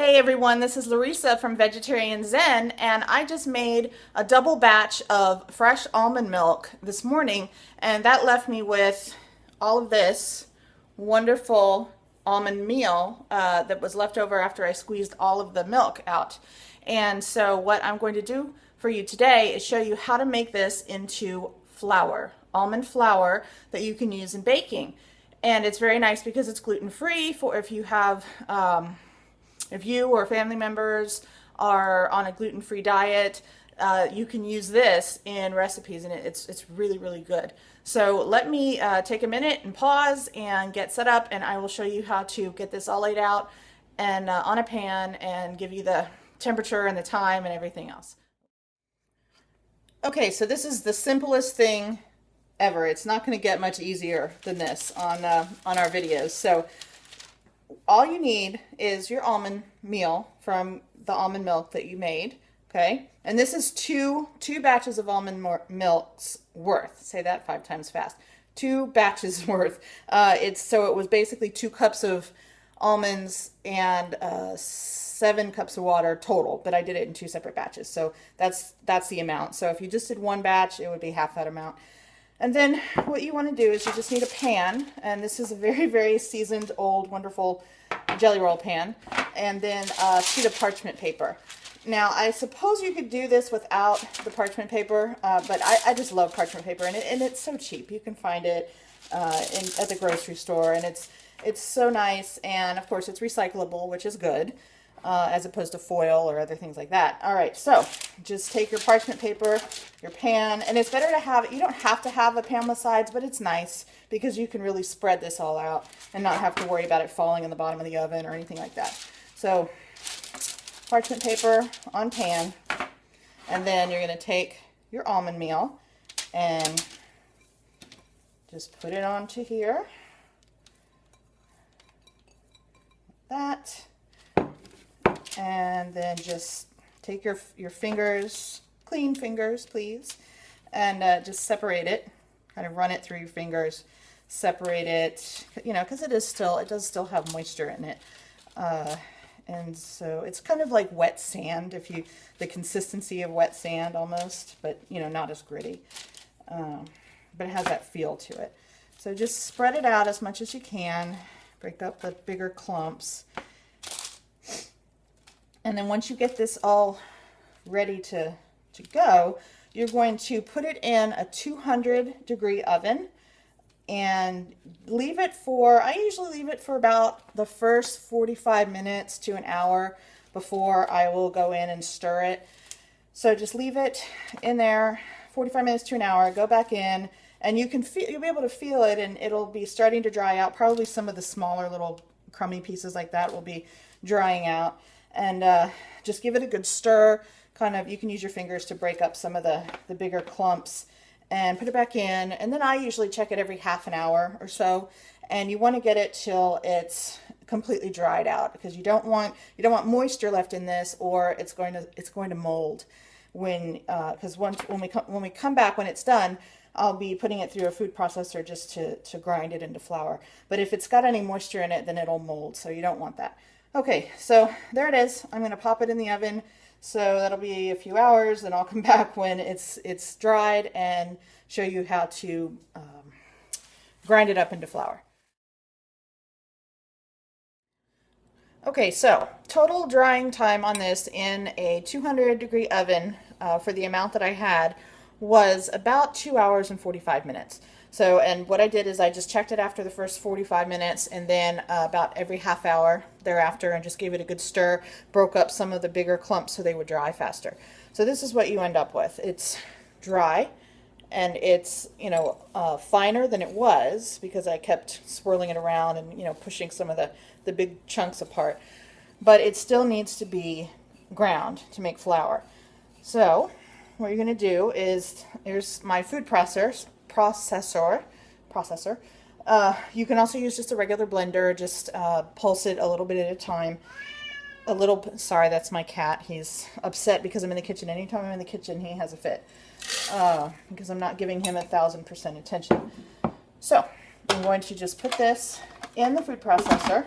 Hey everyone, this is Larissa from Vegetarian Zen, and I just made a double batch of fresh almond milk this morning, and that left me with all of this wonderful almond meal that was left over after I squeezed all of the milk out. And so what I'm going to do for you today is show you how to make this into flour, almond flour that you can use in baking. And it's very nice because it's gluten-free for if you have if you or family members are on a gluten-free diet, you can use this in recipes, and it's really, really good. So let me take a minute and pause and get set up, and I will show you how to get this all laid out and on a pan and give you the temperature and the time and everything else. Okay, so this is the simplest thing ever. It's not going to get much easier than this on our videos. So all you need is your almond meal from the almond milk that you made, okay? And this is two batches of almond milk's worth. Say that 5 times fast. 2 batches worth. So it was basically 2 cups of almonds and 7 cups of water total, but I did it in 2 separate batches. So that's the amount. So if you just did 1 batch, it would be half that amount. And then what you want to do is you just need a pan, and this is a very, very seasoned, old, wonderful jelly roll pan, and then a sheet of parchment paper. Now, I suppose you could do this without the parchment paper, but I just love parchment paper, and it's so cheap. You can find it at the grocery store, and it's so nice, and of course it's recyclable, which is good, as opposed to foil or other things like that. All right, so just take your parchment paper, your pan, and it's better to have, you don't have to have a pan with sides, but it's nice because you can really spread this all out and not have to worry about it falling in the bottom of the oven or anything like that. So parchment paper on pan, and then you're going to take your almond meal and just put it onto here. Like that. And then just take your fingers, clean fingers, please, and just separate it. Kind of run it through your fingers, separate it, you know, because it does still have moisture in it. And so it's kind of like wet sand, the consistency of wet sand almost, but you know, not as gritty. But it has that feel to it. So just spread it out as much as you can. Break up the bigger clumps. And then once you get this all ready to go, you're going to put it in a 200-degree oven and leave it for, I usually leave it for about the first 45 minutes to an hour before I will go in and stir it. So just leave it in there 45 minutes to an hour, go back in, and you'll be able to feel it, and it'll be starting to dry out. Probably some of the smaller little crummy pieces like that will be drying out. And just give it a good stir. Kind of, you can use your fingers to break up some of the bigger clumps and put it back in. And then I usually check it every half an hour or so. And you want to get it till it's completely dried out, because you don't want moisture left in this, or it's going to mold because when we come back when it's done, I'll be putting it through a food processor just to grind it into flour. But if it's got any moisture in it, then it'll mold, so you don't want that. Okay, so there it is. I'm going to pop it in the oven, so that'll be a few hours, and I'll come back when it's dried and show you how to grind it up into flour. Okay, so total drying time on this in a 200-degree oven for the amount that I had was about 2 hours and 45 minutes. So, and what I did is I just checked it after the first 45 minutes, and then about every half hour thereafter, and just gave it a good stir, broke up some of the bigger clumps so they would dry faster. So this is what you end up with. It's dry, and it's, you know, finer than it was because I kept swirling it around and, you know, pushing some of the big chunks apart. But it still needs to be ground to make flour. So what you're going to do is, here's my food processor. You can also use just a regular blender, just pulse it a little bit at a time. Sorry, that's my cat. He's upset because I'm in the kitchen. Anytime I'm in the kitchen, he has a fit because I'm not giving him 1000% attention. So I'm going to just put this in the food processor,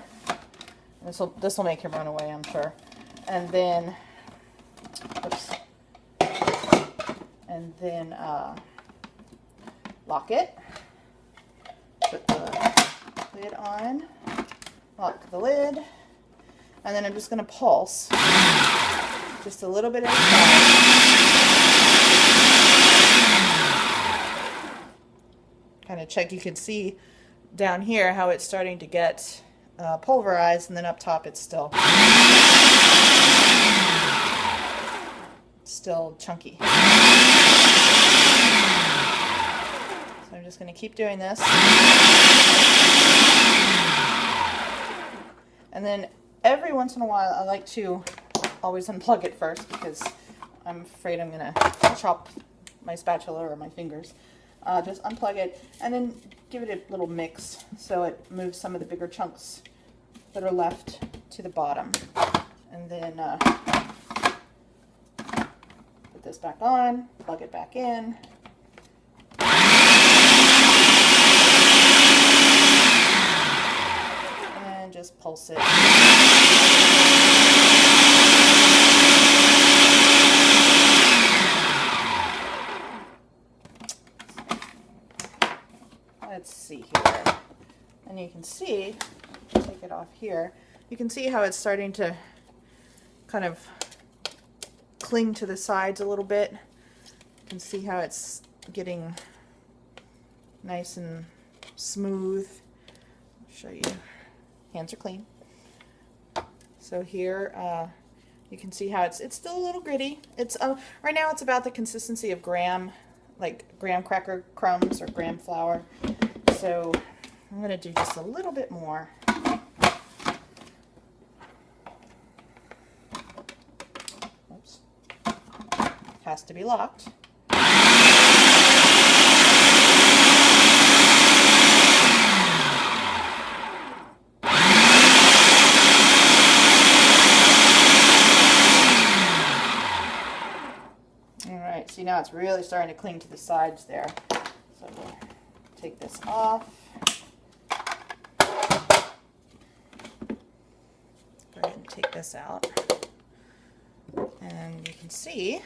This will make him run away, I'm sure. And then, oops. And then lock it. Put the lid on. Lock the lid. And then I'm just going to pulse just a little bit at a time. Kind of check. You can see down here how it's starting to get pulverized, and then up top it's still chunky. So I'm just going to keep doing this. And then every once in a while I like to always unplug it first, because I'm afraid I'm going to chop my spatula or my fingers. Just unplug it and then give it a little mix so it moves some of the bigger chunks that are left to the bottom. And then put this back on, plug it back in. And just pulse it. Let's see here. And you can see, take it off here, you can see how it's starting to kind of cling to the sides a little bit. You can see how it's getting nice and smooth. I'll show you. Hands are clean. So here you can see how it's still a little gritty. It's right now it's about the consistency of graham cracker crumbs or graham flour. So I'm going to do just a little bit more. Oops. Has to be locked. Alright, see now it's really starting to cling to the sides there. So we'll take this off. Go ahead and take this out. And you can see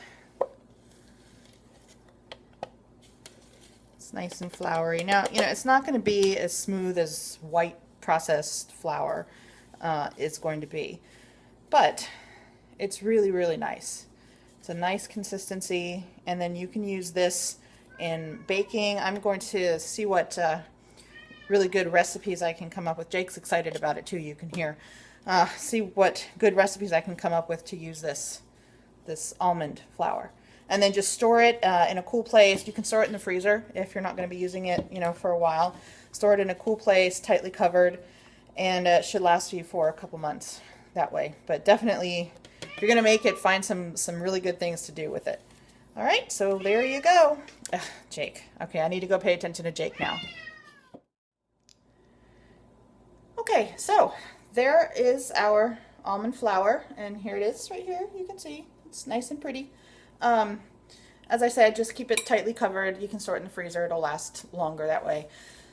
it's nice and floury. Now, you know, it's not going to be as smooth as white processed flour is going to be, but it's really, really nice. It's a nice consistency, and then you can use this in baking. I'm going to see what really good recipes I can come up with. Jake's excited about it too, you can hear. See what good recipes I can come up with to use this almond flour. And then just store it in a cool place. You can store it in the freezer if you're not going to be using it, you know, for a while. Store it in a cool place, tightly covered, and it should last you for a couple months that way. But definitely, if you're going to make it, find some really good things to do with it. All right, so there you go. Ugh, Jake. Okay, I need to go pay attention to Jake now. Okay, so there is our almond flour, and here it is right here. You can see it's nice and pretty. As I said, just keep it tightly covered. You can store it in the freezer. It'll last longer that way.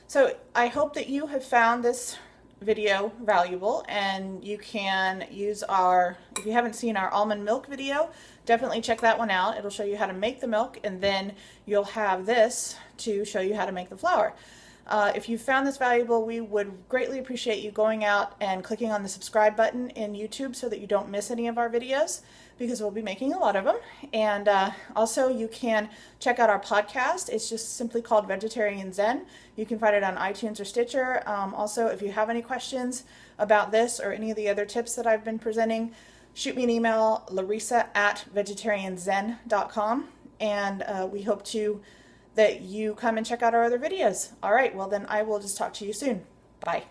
So I hope that you have found this video valuable, and you can use if you haven't seen our almond milk video, definitely check that one out. It'll show you how to make the milk, and then you'll have this to show you how to make the flour. If you found this valuable, we would greatly appreciate you going out and clicking on the subscribe button in YouTube so that you don't miss any of our videos, because we'll be making a lot of them. And also you can check out our podcast. It's just simply called Vegetarian Zen. You can find it on iTunes or Stitcher. Also, if you have any questions about this or any of the other tips that I've been presenting, shoot me an email, larissa@vegetarianzen.com, and we hope that you come and check out our other videos. All right, well then I will just talk to you soon. Bye.